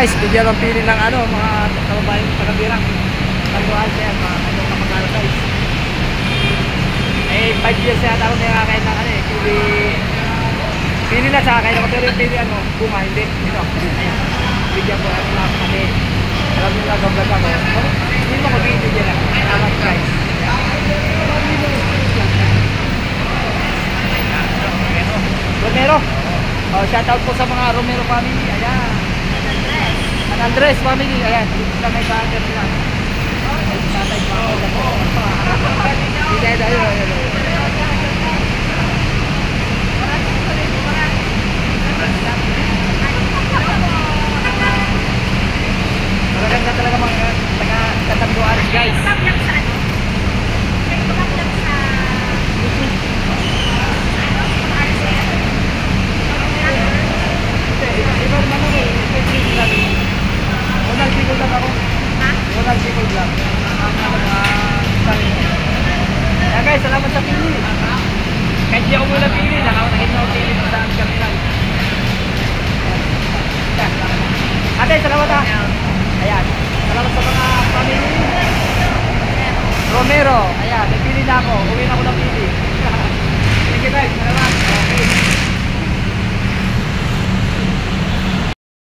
guys, bigyan ng pili ng ano, mga kababayan ng taga-Birang. Tanduan siya, mga kanyang kapagano guys. Eh, 5 years yata ako may nakakain ng ano eh, pili na sa akin, pero yung pili ano, bunga, hindi. Ito, ayan. Bigyan ko ano lang kasi, alam nyo lang, vlog ako. Hindi mo ko bigyan lang. Salamat guys. Romero. Oh, shout out po sa mga Romero family. Ayan. San Andres family. Ayan. Dito sila may bahager sila. Tatay pa ako lang po. Ayan. Magaganda talaga mga taga-Tanduan guys. Nagsikol lang ako. Nagsikol lang. Kaya guys, salamat sa pili. Kahit di ako mula pili, nakakita ako pili sa kanila. Ate, salamat ha. Ayan. Salamat sa mga family. Romero. Ayan.